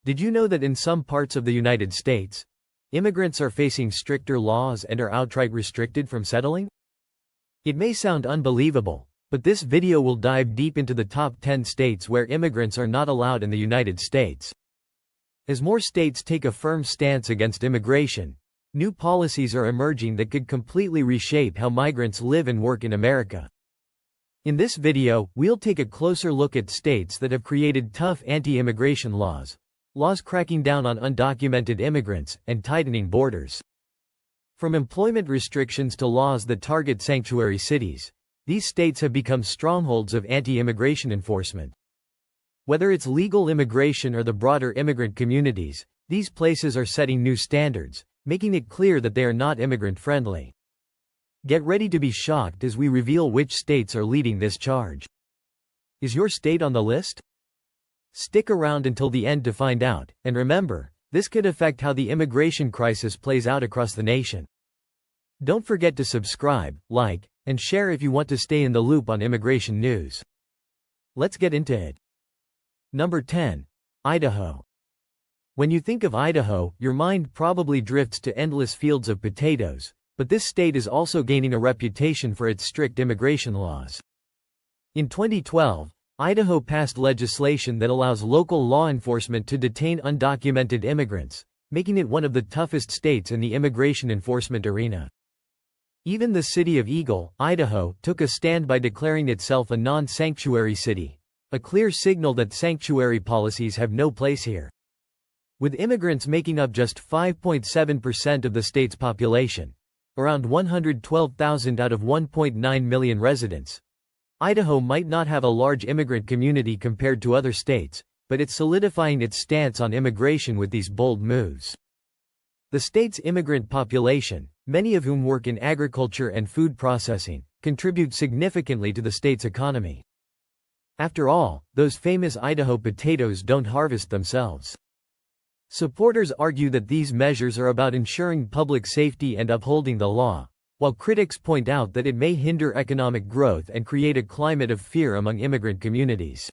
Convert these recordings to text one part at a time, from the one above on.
Did you know that in some parts of the United States, immigrants are facing stricter laws and are outright restricted from settling? It may sound unbelievable, but this video will dive deep into the top 10 states where immigrants are not allowed in the United States. As more states take a firm stance against immigration, new policies are emerging that could completely reshape how migrants live and work in America. In this video, we'll take a closer look at states that have created tough anti-immigration laws cracking down on undocumented immigrants, and tightening borders. From employment restrictions to laws that target sanctuary cities, these states have become strongholds of anti-immigration enforcement. Whether it's legal immigration or the broader immigrant communities, these places are setting new standards, making it clear that they are not immigrant-friendly. Get ready to be shocked as we reveal which states are leading this charge. Is your state on the list? Stick around until the end to find out, and remember, this could affect how the immigration crisis plays out across the nation. Don't forget to subscribe, like, and share if you want to stay in the loop on immigration news. Let's get into it. Number 10. Idaho. When you think of Idaho, your mind probably drifts to endless fields of potatoes, but this state is also gaining a reputation for its strict immigration laws. In 2012, Idaho passed legislation that allows local law enforcement to detain undocumented immigrants, making it one of the toughest states in the immigration enforcement arena. Even the city of Eagle, Idaho, took a stand by declaring itself a non-sanctuary city, a clear signal that sanctuary policies have no place here. With immigrants making up just 5.7% of the state's population, around 112,000 out of 1.9 million residents, Idaho might not have a large immigrant community compared to other states, but it's solidifying its stance on immigration with these bold moves. The state's immigrant population, many of whom work in agriculture and food processing, contribute significantly to the state's economy. After all, those famous Idaho potatoes don't harvest themselves. Supporters argue that these measures are about ensuring public safety and upholding the law, while critics point out that it may hinder economic growth and create a climate of fear among immigrant communities.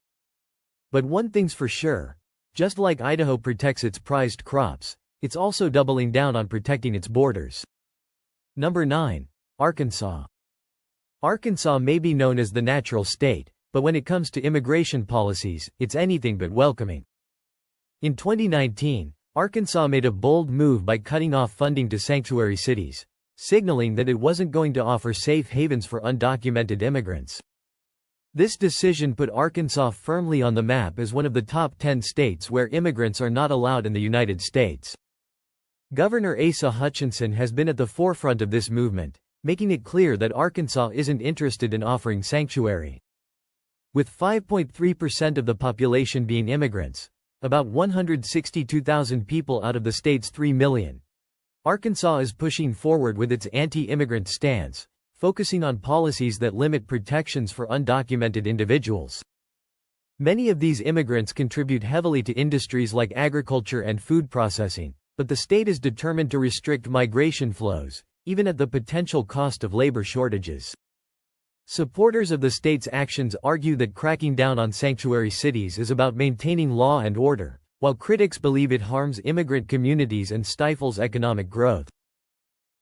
But one thing's for sure, just like Idaho protects its prized crops, it's also doubling down on protecting its borders. Number 9. Arkansas. Arkansas may be known as the natural state, but when it comes to immigration policies, it's anything but welcoming. In 2019, Arkansas made a bold move by cutting off funding to sanctuary cities, signaling that it wasn't going to offer safe havens for undocumented immigrants. This decision put Arkansas firmly on the map as one of the top 10 states where immigrants are not allowed in the United States. Governor Asa Hutchinson has been at the forefront of this movement, making it clear that Arkansas isn't interested in offering sanctuary. With 5.3% of the population being immigrants, about 162,000 people out of the state's 3 million, Arkansas is pushing forward with its anti-immigrant stance, focusing on policies that limit protections for undocumented individuals. Many of these immigrants contribute heavily to industries like agriculture and food processing, but the state is determined to restrict migration flows, even at the potential cost of labor shortages. Supporters of the state's actions argue that cracking down on sanctuary cities is about maintaining law and order, while critics believe it harms immigrant communities and stifles economic growth.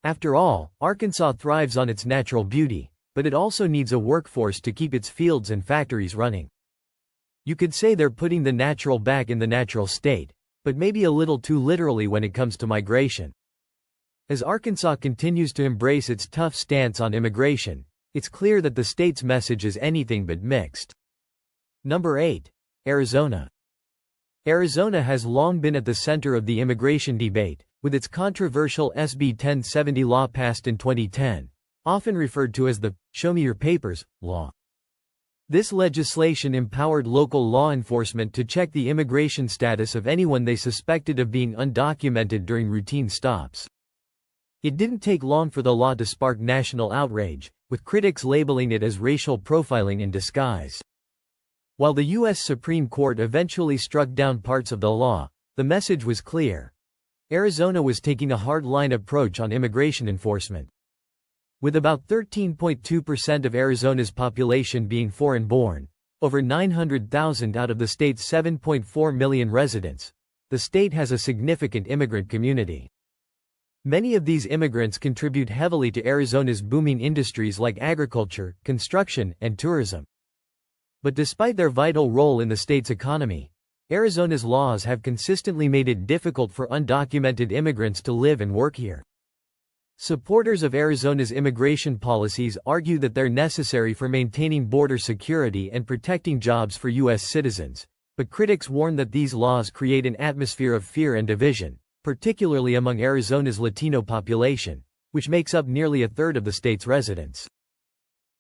After all, Arkansas thrives on its natural beauty, but it also needs a workforce to keep its fields and factories running. You could say they're putting the natural back in the natural state, but maybe a little too literally when it comes to migration. As Arkansas continues to embrace its tough stance on immigration, it's clear that the state's message is anything but mixed. Number 8. Arizona. Arizona has long been at the center of the immigration debate, with its controversial SB 1070 law passed in 2010, often referred to as the "Show Me Your Papers" law. This legislation empowered local law enforcement to check the immigration status of anyone they suspected of being undocumented during routine stops. It didn't take long for the law to spark national outrage, with critics labeling it as racial profiling in disguise. While the U.S. Supreme Court eventually struck down parts of the law, the message was clear. Arizona was taking a hardline approach on immigration enforcement. With about 13.2% of Arizona's population being foreign-born, over 900,000 out of the state's 7.4 million residents, the state has a significant immigrant community. Many of these immigrants contribute heavily to Arizona's booming industries like agriculture, construction, and tourism. But despite their vital role in the state's economy, Arizona's laws have consistently made it difficult for undocumented immigrants to live and work here. Supporters of Arizona's immigration policies argue that they're necessary for maintaining border security and protecting jobs for U.S. citizens, but critics warn that these laws create an atmosphere of fear and division, particularly among Arizona's Latino population, which makes up nearly a third of the state's residents.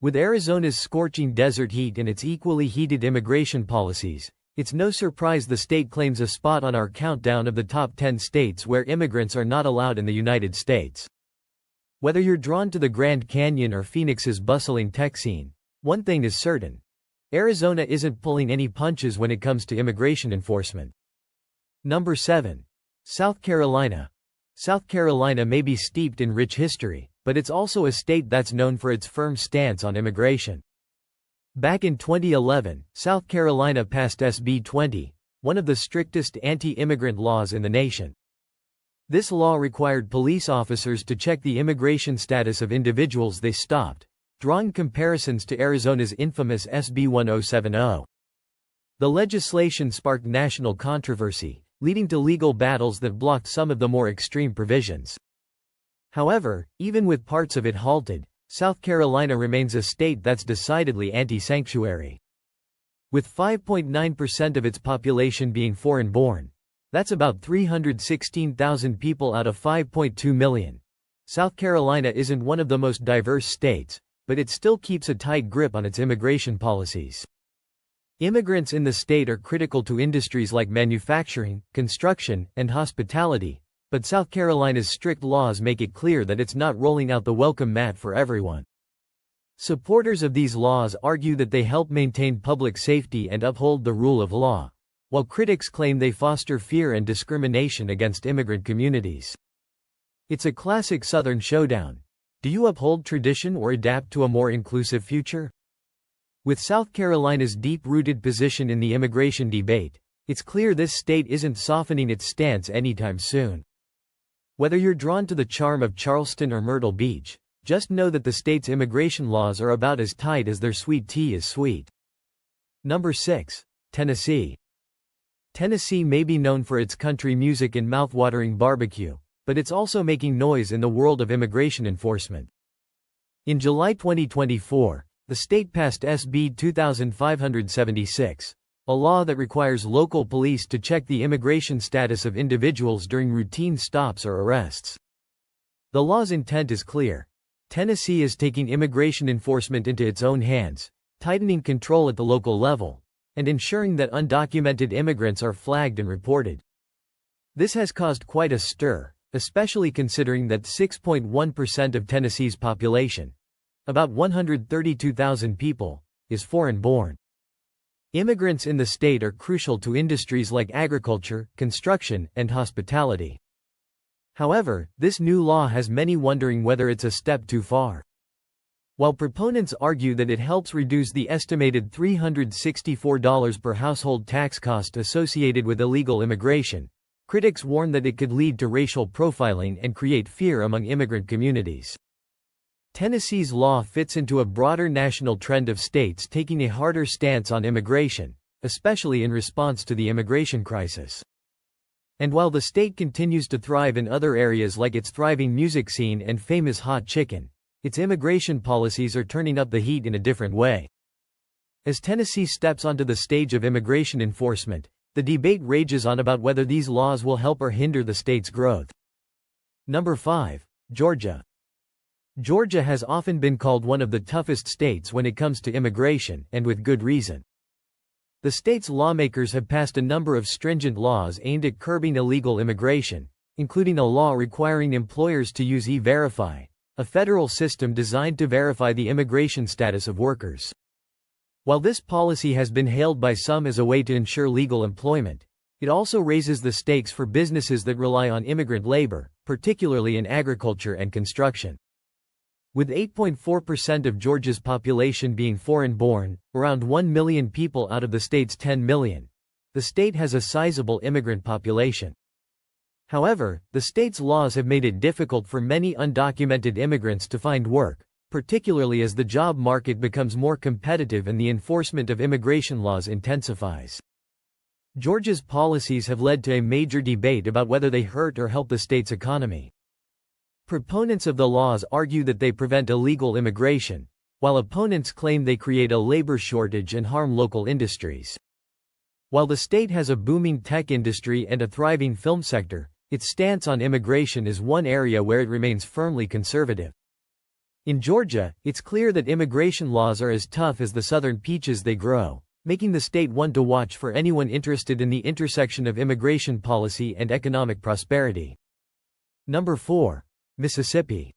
With Arizona's scorching desert heat and its equally heated immigration policies, it's no surprise the state claims a spot on our countdown of the top 10 states where immigrants are not allowed in the United States. Whether you're drawn to the Grand Canyon or Phoenix's bustling tech scene, one thing is certain: Arizona isn't pulling any punches when it comes to immigration enforcement. Number 7. South Carolina. South Carolina may be steeped in rich history, but it's also a state that's known for its firm stance on immigration. Back in 2011, South Carolina passed SB 20, one of the strictest anti-immigrant laws in the nation. This law required police officers to check the immigration status of individuals they stopped, drawing comparisons to Arizona's infamous SB 1070. The legislation sparked national controversy, leading to legal battles that blocked some of the more extreme provisions. However, even with parts of it halted, South Carolina remains a state that's decidedly anti-sanctuary. With 5.9% of its population being foreign-born, that's about 316,000 people out of 5.2 million. South Carolina isn't one of the most diverse states, but it still keeps a tight grip on its immigration policies. Immigrants in the state are critical to industries like manufacturing, construction, and hospitality, but South Carolina's strict laws make it clear that it's not rolling out the welcome mat for everyone. Supporters of these laws argue that they help maintain public safety and uphold the rule of law, while critics claim they foster fear and discrimination against immigrant communities. It's a classic Southern showdown. Do you uphold tradition or adapt to a more inclusive future? With South Carolina's deep-rooted position in the immigration debate, it's clear this state isn't softening its stance anytime soon. Whether you're drawn to the charm of Charleston or Myrtle Beach, just know that the state's immigration laws are about as tight as their sweet tea is sweet. Number 6. Tennessee. Tennessee may be known for its country music and mouth-watering barbecue, but it's also making noise in the world of immigration enforcement. In July 2024, the state passed SB 2576, a law that requires local police to check the immigration status of individuals during routine stops or arrests. The law's intent is clear. Tennessee is taking immigration enforcement into its own hands, tightening control at the local level, and ensuring that undocumented immigrants are flagged and reported. This has caused quite a stir, especially considering that 6.1% of Tennessee's population, about 132,000 people, is foreign-born. Immigrants in the state are crucial to industries like agriculture, construction, and hospitality. However, this new law has many wondering whether it's a step too far. While proponents argue that it helps reduce the estimated $364 per household tax cost associated with illegal immigration, critics warn that it could lead to racial profiling and create fear among immigrant communities. Tennessee's law fits into a broader national trend of states taking a harder stance on immigration, especially in response to the immigration crisis. And while the state continues to thrive in other areas like its thriving music scene and famous hot chicken, its immigration policies are turning up the heat in a different way. As Tennessee steps onto the stage of immigration enforcement, the debate rages on about whether these laws will help or hinder the state's growth. Number 5. Georgia. Georgia has often been called one of the toughest states when it comes to immigration, and with good reason. The state's lawmakers have passed a number of stringent laws aimed at curbing illegal immigration, including a law requiring employers to use E-Verify, a federal system designed to verify the immigration status of workers. While this policy has been hailed by some as a way to ensure legal employment, it also raises the stakes for businesses that rely on immigrant labor, particularly in agriculture and construction. With 8.4% of Georgia's population being foreign-born, around 1 million people out of the state's 10 million, the state has a sizable immigrant population. However, the state's laws have made it difficult for many undocumented immigrants to find work, particularly as the job market becomes more competitive and the enforcement of immigration laws intensifies. Georgia's policies have led to a major debate about whether they hurt or help the state's economy. Proponents of the laws argue that they prevent illegal immigration, while opponents claim they create a labor shortage and harm local industries. While the state has a booming tech industry and a thriving film sector, its stance on immigration is one area where it remains firmly conservative. In Georgia, it's clear that immigration laws are as tough as the southern peaches they grow, making the state one to watch for anyone interested in the intersection of immigration policy and economic prosperity. Number 4. Mississippi.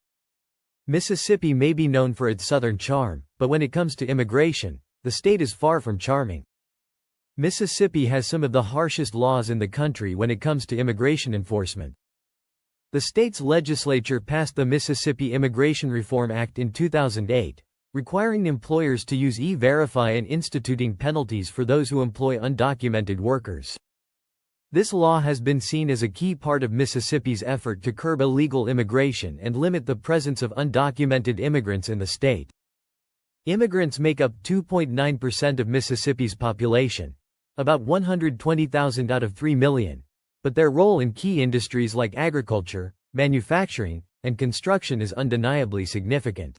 Mississippi may be known for its southern charm, but when it comes to immigration, the state is far from charming. Mississippi has some of the harshest laws in the country when it comes to immigration enforcement. The state's legislature passed the Mississippi Immigration Reform Act in 2008, requiring employers to use E-Verify and instituting penalties for those who employ undocumented workers. This law has been seen as a key part of Mississippi's effort to curb illegal immigration and limit the presence of undocumented immigrants in the state. Immigrants make up 2.9% of Mississippi's population, about 120,000 out of 3 million, but their role in key industries like agriculture, manufacturing, and construction is undeniably significant.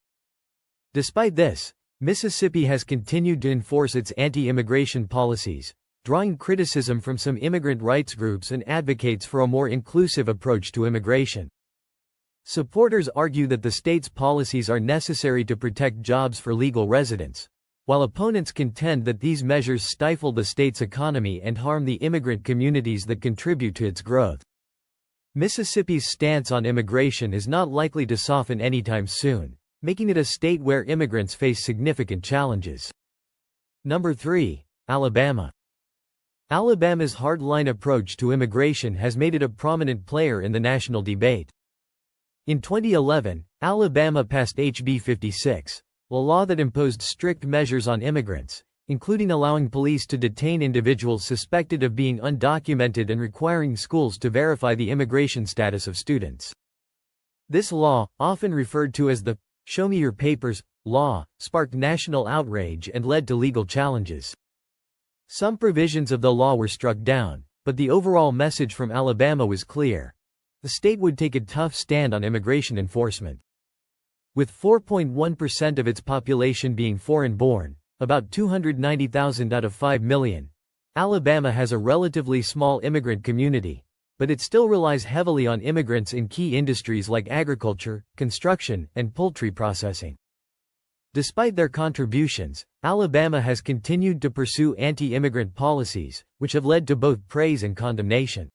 Despite this, Mississippi has continued to enforce its anti-immigration policies, drawing criticism from some immigrant rights groups and advocates for a more inclusive approach to immigration. Supporters argue that the state's policies are necessary to protect jobs for legal residents, while opponents contend that these measures stifle the state's economy and harm the immigrant communities that contribute to its growth. Mississippi's stance on immigration is not likely to soften anytime soon, making it a state where immigrants face significant challenges. Number 3. Alabama. Alabama's hardline approach to immigration has made it a prominent player in the national debate. In 2011, Alabama passed HB 56, a law that imposed strict measures on immigrants, including allowing police to detain individuals suspected of being undocumented and requiring schools to verify the immigration status of students. This law, often referred to as the "Show Me Your Papers" law, sparked national outrage and led to legal challenges. Some provisions of the law were struck down, but the overall message from Alabama was clear. The state would take a tough stand on immigration enforcement. With 4.1% of its population being foreign-born, about 290,000 out of 5 million, Alabama has a relatively small immigrant community, but it still relies heavily on immigrants in key industries like agriculture, construction, and poultry processing. Despite their contributions, Alabama has continued to pursue anti-immigrant policies, which have led to both praise and condemnation.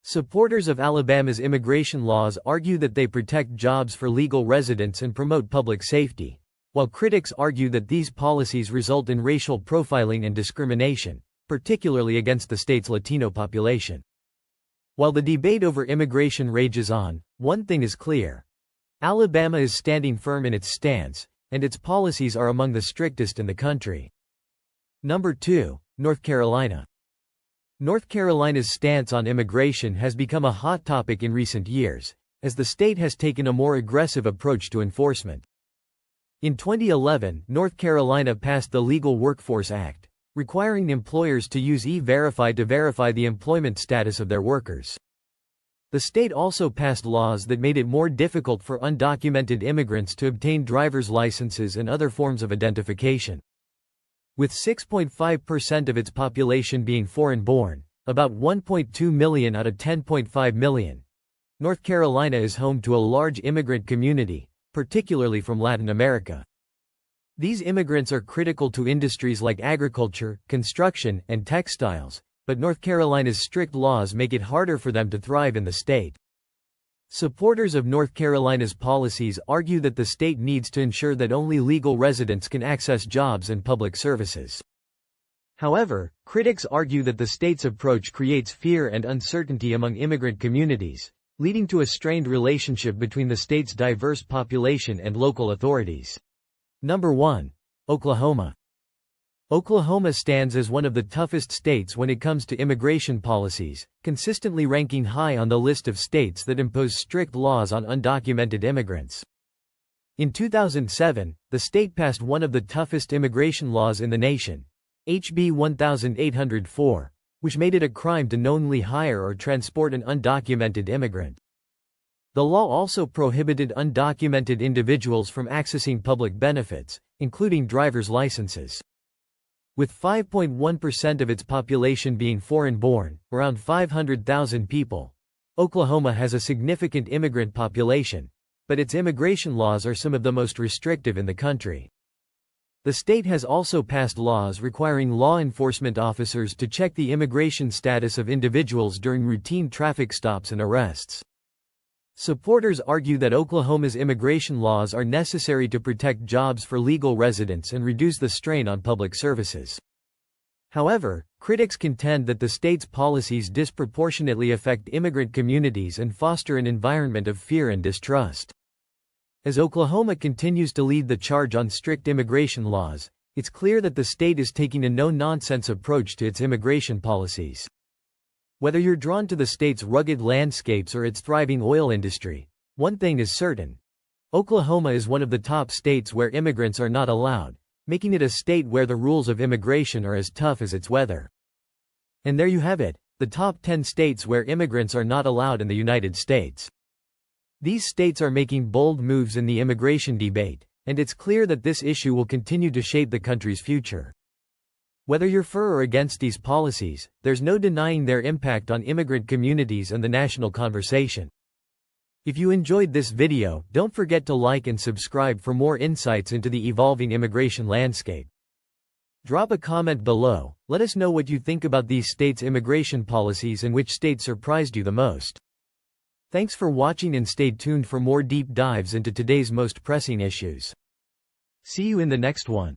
Supporters of Alabama's immigration laws argue that they protect jobs for legal residents and promote public safety, while critics argue that these policies result in racial profiling and discrimination, particularly against the state's Latino population. While the debate over immigration rages on, one thing is clear. Alabama is standing firm in its stance, and its policies are among the strictest in the country. Number 2. North Carolina. North Carolina's stance on immigration has become a hot topic in recent years, as the state has taken a more aggressive approach to enforcement. In 2011, North Carolina passed the Legal Workforce Act, requiring employers to use E-Verify to verify the employment status of their workers. The state also passed laws that made it more difficult for undocumented immigrants to obtain driver's licenses and other forms of identification. With 6.5% of its population being foreign-born, about 1.2 million out of 10.5 million, North Carolina is home to a large immigrant community, particularly from Latin America. These immigrants are critical to industries like agriculture, construction, and textiles, but North Carolina's strict laws make it harder for them to thrive in the state. Supporters of North Carolina's policies argue that the state needs to ensure that only legal residents can access jobs and public services. However, critics argue that the state's approach creates fear and uncertainty among immigrant communities, leading to a strained relationship between the state's diverse population and local authorities. Number 1. Oklahoma. Oklahoma stands as one of the toughest states when it comes to immigration policies, consistently ranking high on the list of states that impose strict laws on undocumented immigrants. In 2007, the state passed one of the toughest immigration laws in the nation, HB 1804, which made it a crime to knowingly hire or transport an undocumented immigrant. The law also prohibited undocumented individuals from accessing public benefits, including driver's licenses. With 5.1% of its population being foreign-born, around 500,000 people, Oklahoma has a significant immigrant population, but its immigration laws are some of the most restrictive in the country. The state has also passed laws requiring law enforcement officers to check the immigration status of individuals during routine traffic stops and arrests. Supporters argue that Oklahoma's immigration laws are necessary to protect jobs for legal residents and reduce the strain on public services. However, critics contend that the state's policies disproportionately affect immigrant communities and foster an environment of fear and distrust. As Oklahoma continues to lead the charge on strict immigration laws, it's clear that the state is taking a no-nonsense approach to its immigration policies. Whether you're drawn to the state's rugged landscapes or its thriving oil industry, one thing is certain. Oklahoma is one of the top states where immigrants are not allowed, making it a state where the rules of immigration are as tough as its weather. And there you have it, the top 10 states where immigrants are not allowed in the United States. These states are making bold moves in the immigration debate, and it's clear that this issue will continue to shape the country's future. Whether you're for or against these policies, there's no denying their impact on immigrant communities and the national conversation. If you enjoyed this video, don't forget to like and subscribe for more insights into the evolving immigration landscape. Drop a comment below, let us know what you think about these states' immigration policies and which state surprised you the most. Thanks for watching and stay tuned for more deep dives into today's most pressing issues. See you in the next one.